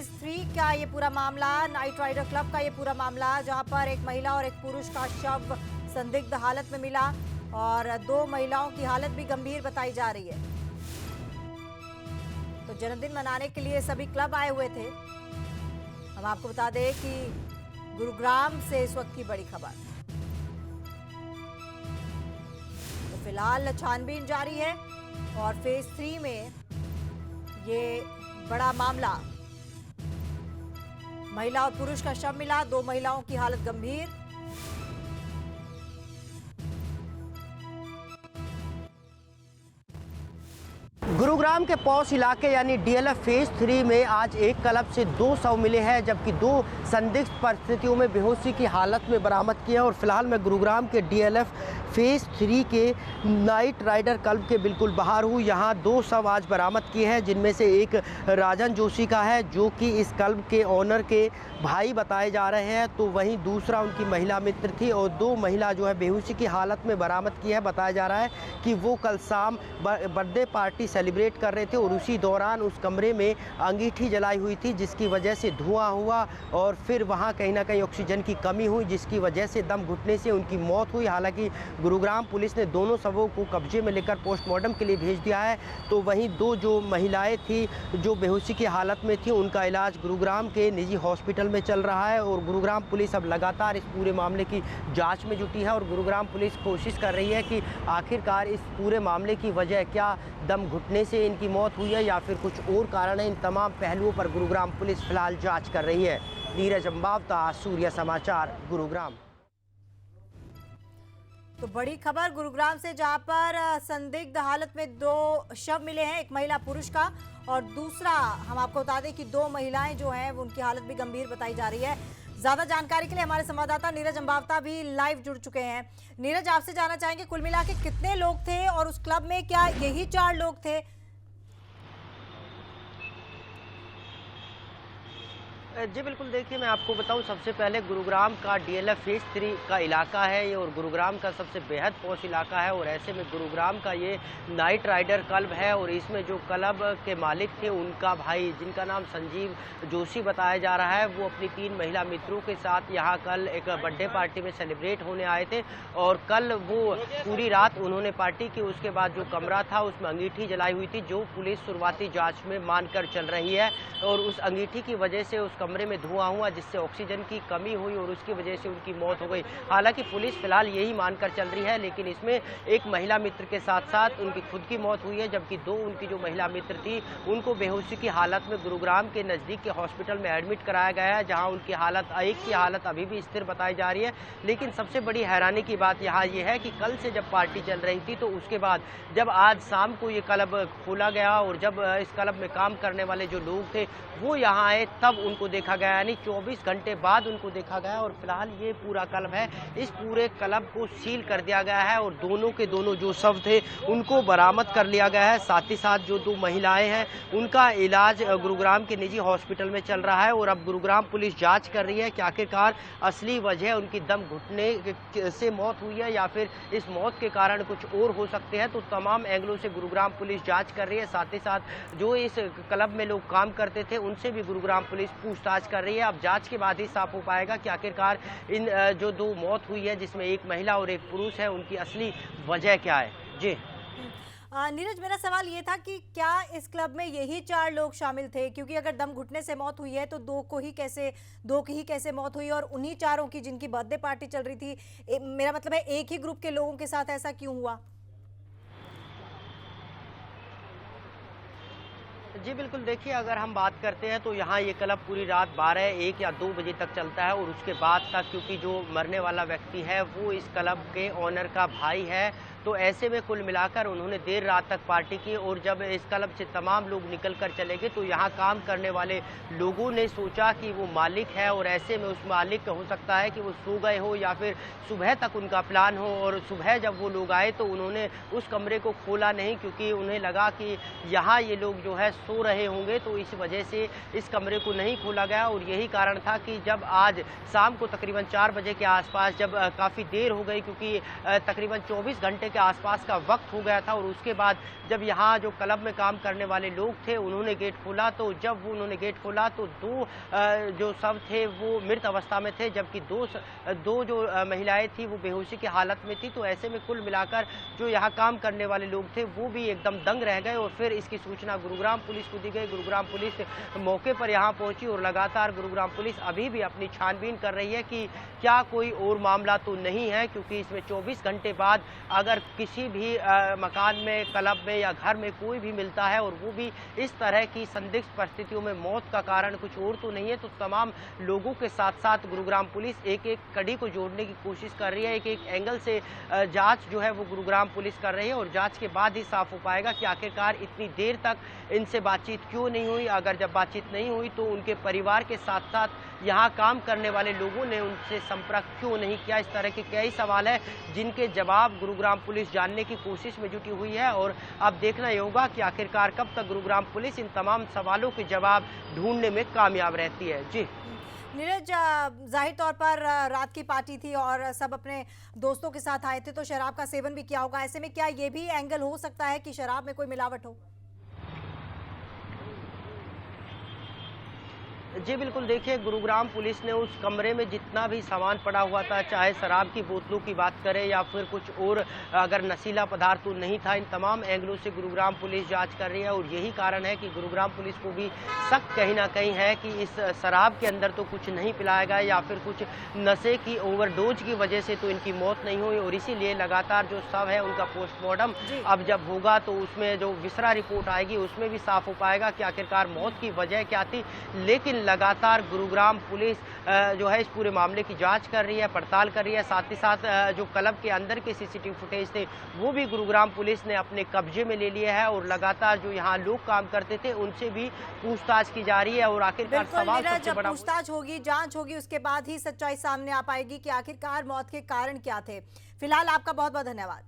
Phase 3 का ये पूरा मामला, नाइट राइडर क्लब का ये पूरा मामला, जहां पर एक महिला और एक पुरुष का शव संदिग्ध हालत में मिला और 2 महिलाओं की हालत भी गंभीर बताई जा रही है। तो जन्मदिन मनाने के लिए सभी क्लब आए हुए थे। हम आपको बता दें कि गुरुग्राम से इस वक्त की बड़ी खबर। तो फिलहाल छानबीन जारी है और फेज 3 में ये बड़ा मामला, महिला और पुरुष का शव मिला, 2 महिलाओं की हालत गंभीर। गुरुग्राम के पौष इलाके यानी डीएलएफ फेज 3 में आज एक क्लब से 2 शव मिले हैं, जबकि 2 संदिग्ध परिस्थितियों में बेहोशी की हालत में बरामद किए हैं। और फिलहाल मैं गुरुग्राम के डीएलएफ फेज 3 के नाइट राइडर क्लब के बिल्कुल बाहर हूँ। यहाँ 2 शव आज बरामद किए हैं, जिनमें से एक राजन जोशी का है, जो कि इस क्लब के ऑनर के भाई बताए जा रहे हैं। तो वहीं दूसरा उनकी महिला मित्र थी और 2 महिला जो है बेहोशी की हालत में बरामद की है। बताया जा रहा है कि वो कल शाम बर्थडे पार्टी सेलिब्रेट कर रहे थे और उसी दौरान उस कमरे में अंगीठी जलाई हुई थी, जिसकी वजह से धुआं हुआ और फिर वहाँ कहीं ना कहीं ऑक्सीजन की कमी हुई, जिसकी वजह से दम घुटने से उनकी मौत हुई। हालांकि गुरुग्राम पुलिस ने दोनों शवों को कब्जे में लेकर पोस्टमार्टम के लिए भेज दिया है। तो वहीं 2 जो महिलाएं थी जो बेहोशी की हालत में थी, उनका इलाज गुरुग्राम के निजी हॉस्पिटल में चल रहा है। और गुरुग्राम पुलिस अब लगातार इस पूरे मामले की जाँच में जुटी है और गुरुग्राम पुलिस कोशिश कर रही है कि आखिरकार इस पूरे मामले की वजह क्या दम घुटने से इनकी मौत हुई है या फिर कुछ और कारण है। इन तमाम पहलुओं पर गुरुग्राम पुलिस फिलहाल जांच कर रही है। नीरज अंबावता, सूर्य समाचार, गुरुग्राम। तो बड़ी खबर गुरुग्राम से, जहां पर संदिग्ध हालत में 2 शव मिले हैं, एक महिला पुरुष का, और दूसरा हम आपको बता दें कि 2 महिलाएं जो हैं उनकी हालत भी गंभीर बताई जा रही है। ज्यादा जानकारी के लिए हमारे संवाददाता नीरज अंबावता भी लाइव जुड़ चुके हैं। नीरज, आपसे जानना चाहेंगे कुल मिला के कितने लोग थे और उस क्लब में क्या यही 4 लोग थे? जी बिल्कुल, देखिए मैं आपको बताऊं, सबसे पहले गुरुग्राम का डीएलएफ फेज 3 का इलाका है ये, और गुरुग्राम का सबसे बेहद पौष इलाका है। और ऐसे में गुरुग्राम का ये नाइट राइडर क्लब है और इसमें जो क्लब के मालिक थे उनका भाई, जिनका नाम संजीव जोशी बताया जा रहा है, वो अपनी 3 महिला मित्रों के साथ यहाँ कल एक बर्थडे पार्टी में सेलिब्रेट होने आए थे। और कल वो पूरी रात उन्होंने पार्टी की। उसके बाद जो कमरा था उसमें अंगीठी जलाई हुई थी, जो पुलिस शुरुआती जाँच में मानकर चल रही है। और उस अंगीठी की वजह से उस कमरे में धुआं हुआ, जिससे ऑक्सीजन की कमी हुई और उसकी वजह से उनकी मौत हो गई। हालांकि पुलिस फिलहाल यही मानकर चल रही है, लेकिन इसमें एक महिला मित्र के साथ साथ उनकी खुद की मौत हुई है, जबकि 2 उनकी जो महिला मित्र थी उनको बेहोशी की हालत में गुरुग्राम के नज़दीक के हॉस्पिटल में एडमिट कराया गया है, जहां उनकी हालत, एक की हालत अभी भी स्थिर बताई जा रही है। लेकिन सबसे बड़ी हैरानी की बात यहाँ ये है कि कल से जब पार्टी चल रही थी, तो उसके बाद जब आज शाम को ये क्लब खोला गया और जब इस क्लब में काम करने वाले जो लोग थे वो यहाँ आए, तब उनको देखा गया, यानी 24 घंटे बाद उनको देखा गया। और फिलहाल ये पूरा क्लब है, इस पूरे क्लब को सील कर दिया गया है और दोनों के दोनों जो शव थे उनको बरामद कर लिया गया है। साथ ही साथ जो 2 महिलाएं हैं उनका इलाज गुरुग्राम के निजी हॉस्पिटल में चल रहा है। और अब गुरुग्राम पुलिस जांच कर रही है कि आखिरकार असली वजह उनकी दम घुटने से मौत हुई है या फिर इस मौत के कारण कुछ और हो सकते हैं। तो तमाम एंगलों से गुरुग्राम पुलिस जाँच कर रही है। साथ ही साथ जो इस क्लब में लोग काम करते थे उनसे भी गुरुग्राम पुलिस पूछताछ कर रही है। अब जांच के बाद ही साफ हो पाएगा कि आखिरकार इन जो 2 मौत हुई है, जिसमें एक महिला और एक पुरुष है, उनकी असली वजह क्या है। जी नीरज, मेरा सवाल ये था कि क्या इस क्लब में यही 4 लोग शामिल थे? क्योंकि अगर दम घुटने से मौत हुई है तो 2 की ही कैसे मौत हुई, और उन्हीं 4 की जिनकी बर्थडे पार्टी चल रही थी, मेरा मतलब है एक ही ग्रुप के लोगों के साथ ऐसा क्यों हुआ? जी बिल्कुल, देखिए अगर हम बात करते हैं तो यहाँ ये क्लब पूरी रात 12, 1 या 2 बजे तक चलता है और उसके बाद तक, क्योंकि जो मरने वाला व्यक्ति है वो इस क्लब के ऑनर का भाई है, तो ऐसे में कुल मिलाकर उन्होंने देर रात तक पार्टी की। और जब इस क्लब से तमाम लोग निकल कर चले गए तो यहाँ काम करने वाले लोगों ने सोचा कि वो मालिक है, और ऐसे में उस मालिक हो सकता है कि वो सो गए हो या फिर सुबह तक उनका प्लान हो। और सुबह जब वो लोग आए तो उन्होंने उस कमरे को खोला नहीं, क्योंकि उन्हें लगा कि यहाँ ये लोग जो है सो रहे होंगे, तो इस वजह से इस कमरे को नहीं खोला गया। और यही कारण था कि जब आज शाम को तकरीबन 4 बजे के आसपास जब काफ़ी देर हो गई, क्योंकि तकरीबन 24 घंटे के आसपास का वक्त हो गया था और उसके बाद जब यहाँ जो क्लब में काम करने वाले लोग थे उन्होंने गेट खोला, तो जब उन्होंने गेट खोला तो दो जो शव थे वो मृत अवस्था में थे, जबकि दो जो महिलाएं थी वो बेहोशी की हालत में थी। तो ऐसे में कुल मिलाकर जो यहाँ काम करने वाले लोग थे वो भी एकदम दंग रह गए और फिर इसकी सूचना गुरुग्राम पुलिस को दी गई। गुरुग्राम पुलिस मौके पर यहाँ पहुंची और लगातार गुरुग्राम पुलिस अभी भी अपनी छानबीन कर रही है कि क्या कोई और मामला तो नहीं है, क्योंकि इसमें 24 घंटे बाद अगर किसी भी मकान में, क्लब में या घर में कोई भी मिलता है और वो भी इस तरह की संदिग्ध परिस्थितियों में मौत का कारण कुछ और तो नहीं है, तो तमाम लोगों के साथ साथ गुरुग्राम पुलिस एक एक कड़ी को जोड़ने की कोशिश कर रही है। एक एक एंगल से जांच जो है वो गुरुग्राम पुलिस कर रही है और जांच के बाद ही साफ हो पाएगा कि आखिरकार इतनी देर तक इनसे बातचीत क्यों नहीं हुई। अगर जब बातचीत नहीं हुई तो उनके परिवार के साथ साथ यहाँ काम करने वाले लोगों ने उनसे संपर्क क्यों नहीं किया। इस तरह के कई सवाल है जिनके जवाब गुरुग्राम पुलिस जानने की कोशिश में जुटी हुई है और अब देखना ये होगा कि आखिरकार कब तक गुरुग्राम पुलिस इन तमाम सवालों के जवाब ढूंढने में कामयाब रहती है। जी नीरज, जाहिर तौर पर रात की पार्टी थी और सब अपने दोस्तों के साथ आए थे, तो शराब का सेवन भी किया होगा। ऐसे में क्या ये भी एंगल हो सकता है कि शराब में कोई मिलावट हो? जी बिल्कुल, देखिए गुरुग्राम पुलिस ने उस कमरे में जितना भी सामान पड़ा हुआ था, चाहे शराब की बोतलों की बात करें या फिर कुछ और अगर नशीला पदार्थ तो नहीं था, इन तमाम एंगलों से गुरुग्राम पुलिस जांच कर रही है और यही कारण है कि गुरुग्राम पुलिस को भी शक कहीं ना कहीं है कि इस शराब के अंदर तो कुछ नहीं पिलाया गया या फिर कुछ नशे की ओवरडोज की वजह से तो इनकी मौत नहीं हुई और इसीलिए लगातार जो शव है उनका पोस्टमार्टम अब जब होगा तो उसमें जो विसरा रिपोर्ट आएगी उसमें भी साफ हो पाएगा कि आखिरकार मौत की वजह क्या थी। लेकिन लगातार गुरुग्राम पुलिस जो है इस पूरे मामले की जांच कर रही है, पड़ताल कर रही है। साथ ही साथ जो क्लब के अंदर के सीसीटीवी फुटेज थे वो भी गुरुग्राम पुलिस ने अपने कब्जे में ले लिया है और लगातार जो यहाँ लोग काम करते थे उनसे भी पूछताछ की जा रही है और आखिरकार सवाल सबसे बड़ा पूछताछ होगी, जांच होगी, उसके बाद ही सच्चाई सामने आ पाएगी कि आखिरकार मौत के कारण क्या थे। फिलहाल आपका बहुत बहुत धन्यवाद।